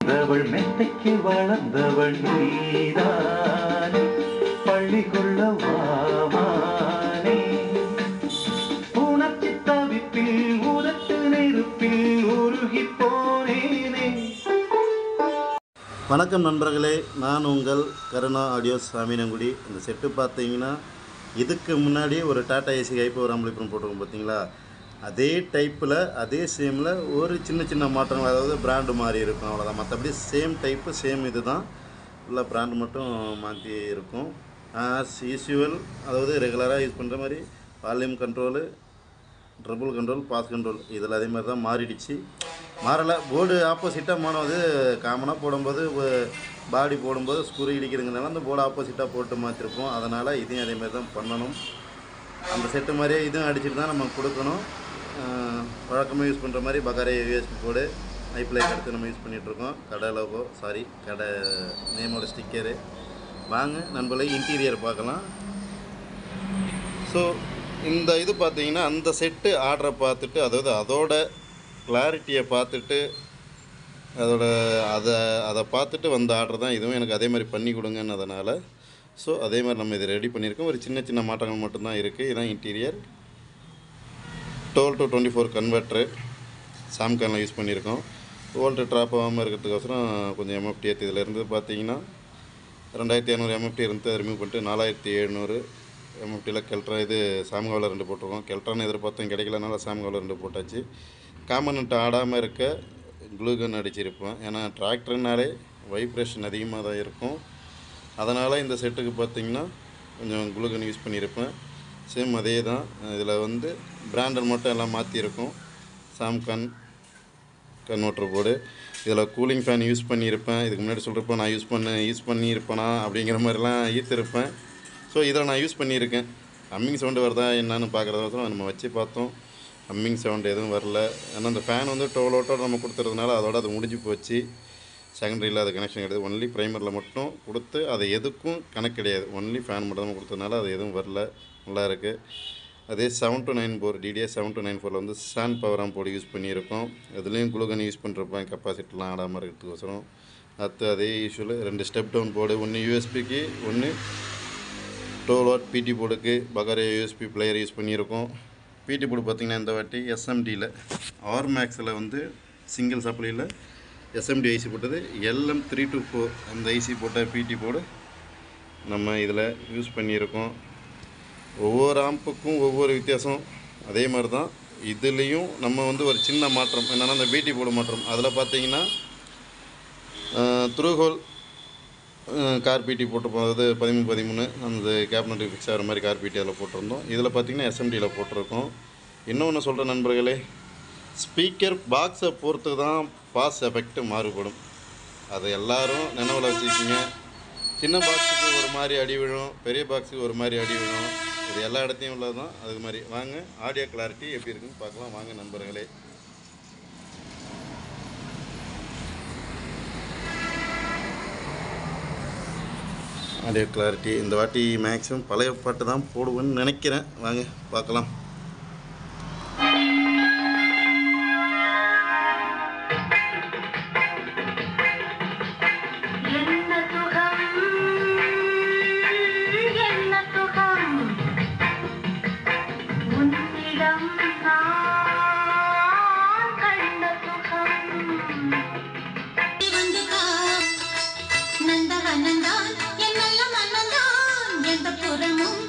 பிறந்தவள் மெத்தைக்கு வளர்ந்தவள் நீதானே பள்ளி கொள்ள வாமானே உனக்கு தவிப்பில் உதட்டு நெருப்பில் உருகி போனேனே. வணக்கம் நண்பர்களே, நான் உங்கள் கருணா ஆடியோஸ் சாமினங்குடி. இந்த செட்டு பார்த்தீங்கன்னா இதுக்கு முன்னாடி ஒரு டாடா ஏசி ஹைப்போ ஒரு அம்பளிப்புறம் போட்டிருக்கோம் பார்த்தீங்களா, அதே டைப்பில் அதே சேமில் ஒரு சின்ன சின்ன மாற்றங்கள், அதாவது பிராண்டு மாறி இருக்கும், அவ்வளோதான். மற்றபடி சேம் டைப்பு சேம் இது தான், இல்லை பிராண்டு மட்டும் மாற்றி இருக்கும். ஆஸ் யூஸ்வல், அதாவது ரெகுலராக யூஸ் பண்ணுற மாதிரி volume control, triple control, bass control இதில் அதே மாதிரி தான் மாறிடுச்சு. மாறலை. போர்டு ஆப்போசிட்டாக மானது காமனாக போடும்போது பாடி போடும்போது ஸ்க்ரூ இடிக்கிறதுனால அந்த போர்டு ஆப்போசிட்டாக போட்டு மாற்றிருப்போம். அதனால் இதையும் அதேமாதிரி தான் பண்ணணும். அந்த செட்டு மாதிரியே இதுவும் அடிச்சுட்டு தான் நம்ம கொடுக்கணும். வழக்கமாக யூஸ் பண்ணுற மாதிரி பகாரே யூஎஸ்பி போர்டு ஐப்லைக் எடுத்து நம்ம யூஸ் பண்ணிகிட்ருக்கோம். கடை லோகோ, கடை நேமோட ஸ்டிக்கரு. வாங்க நண்பர்களே, இன்டீரியர் பார்க்கலாம். ஸோ இந்த இது பார்த்தீங்கன்னா அந்த செட்டு ஆர்டரை பார்த்துட்டு, அதாவது அதோட கிளாரிட்டியை பார்த்துட்டு, அதை பார்த்துட்டு வந்த ஆர்டர் தான் இதுவும். எனக்கு அதே மாதிரி பண்ணி கொடுங்கன்னதுனால ஸோ அதே மாதிரி நம்ம இதை ரெடி பண்ணியிருக்கோம். ஒரு சின்ன சின்ன மாற்றங்கள் மட்டும்தான் இருக்குது. இதுதான் இன்டீரியர். 12 to 24 கன்வெர்ட்ரு சாம்கானில் யூஸ் பண்ணியிருக்கோம். வோல்ட்டு ட்ராப் ஆகாமல் இருக்கிறதுக்கோசரம் கொஞ்சம் எம்எஃப்டி ஏற்று இதிலேருந்து பார்த்தீங்கன்னா 2500 எம்எஃப்டி இருந்து ரிமூவ் பண்ணிட்டு 4700 எம்எஃப்டியில் கெல்ட்ரா இது சாம்காவில் 2 போட்டிருக்கோம். கெல்ட்ரான்னு எதிர்பார்த்தோம், கிடைக்கலனால சாம்காவில் 2 போட்டாச்சு. காம்பனண்ட் ஆடாமல் இருக்க க்ளூகன் அடிச்சிருப்பேன். ஏன்னா டிராக்டர்னாலே வைப்ரேஷன் அதிகமாக தான் இருக்கும். அதனால் இந்த செட்டுக்கு பார்த்திங்கன்னா கொஞ்சம் க்ளூகன் யூஸ் பண்ணியிருப்பேன். சேம் அதே தான். இதில் வந்து பிராண்டட் மட்டும் எல்லாம் மாற்றிருக்கும். சாம்கான் கன்வெர்ட்டர் போர்டு. இதில் கூலிங் ஃபேன் யூஸ் பண்ணியிருப்பேன். இதுக்கு முன்னாடி சொல்கிறப்ப நான் யூஸ் பண்ணியிருப்பேனா அப்படிங்கிற மாதிரிலாம் ஈர்த்திருப்பேன். ஸோ இதில் நான் யூஸ் பண்ணியிருக்கேன். ஹம்மிங் சவுண்டு வருதா என்னன்னு பார்க்குறதுக்கோசரம் நம்ம வச்சு பார்த்தோம். ஹம்மிங் சவுண்டு எதுவும் வரல. ஏன்னா அந்த ஃபேன் வந்து 12 வோல்ட்டோட நம்ம கொடுத்துறதுனால அதோட அது முடிஞ்சு போச்சு. செகண்டரியில் அது கனெக்ஷன் கிடையாது. ஒன்லி ப்ரைமரில் மட்டும் கொடுத்து அது எதுக்கும் கனெக்ட் கிடையாது. ஒன்லி ஃபேன் மட்டும் தான் கொடுத்ததுனால அது எதுவும் வரல. நல்லா இருக்குது. அதே 7294 DDA 7294 வந்து சாண்ட் பவர் போர்டு யூஸ் பண்ணியிருக்கோம். அதுலேயும் குளுகன் யூஸ் பண்ணிருப்பேன், கெப்பாசிட்டிலாம் ஆடாமல் இருக்கிறதுக்கோசரம். அடுத்து அதே யூஸ்வல் 2 ஸ்டெப் டவுன் போர்டு, ஒன்று யூஎஸ்பிக்கு, ஒன்று 12 வாட் பிடி போர்டுக்கு பகாரே யூஎஸ்பி பிளேயர் யூஸ் பண்ணியிருக்கோம். பிடி போர்டு பார்த்திங்கன்னா இந்த வாட்டி எஸ்எம்டியில் ஆர்மேக்ஸில் வந்து சிங்கிள் சப்ளையில் எஸ்எம்டி ஐசி போட்டது. LM324 அந்த ஐசி போட்ட பிடி போர்டு நம்ம இதில் யூஸ் பண்ணியிருக்கோம். ஒவ்வொரு ஆம்புக்கும் ஒவ்வொரு வித்தியாசம். அதே மாதிரி தான் இதுலேயும் நம்ம வந்து ஒரு சின்ன மாற்றம் என்னென்னா அந்த பிடி போர்டு மாற்றம். அதில் பார்த்தீங்கன்னா த்ரூ ஹோல் கார் பிடி போட்டிருப்போம். அதாவது 13 அந்த கேபினட் ஃபிக்ஸ் ஆகிற மாதிரி கார் பிடி அதில் போட்டிருந்தோம். இதில் பார்த்திங்கன்னா எஸ்எம்டியில் போட்டிருக்கோம். இன்னொன்று சொல்கிற நண்பர்களே, ஸ்பீக்கர் பாக்ஸை பொறுத்து தான் பாஸ் எஃபெக்ட் மாறுபடும். அதை எல்லோரும் நினைவில் வச்சுக்கிங்க. சின்ன பாக்ஸுக்கு ஒரு மாதிரி அடி விழும், பெரிய பாக்ஸுக்கு ஒரு மாதிரி அடி விழும். இது எல்லா இடத்தையும் உள்ளது தான். அதுக்கு மாதிரி வாங்க ஆடியோ கிளாரிட்டி எப்படி இருக்குன்னு பார்க்கலாம். வாங்க நண்பர்களே. ஆடியோ கிளாரிட்டி இந்த வாட்டி மேக்ஸிமம் பழைய பாட்டு தான் போடுவேன்னு நினைக்கிறேன். வாங்க பார்க்கலாம். நந்தவனந்தான் என்னெல்லாம் மன்னந்தான் எந்த புறமும்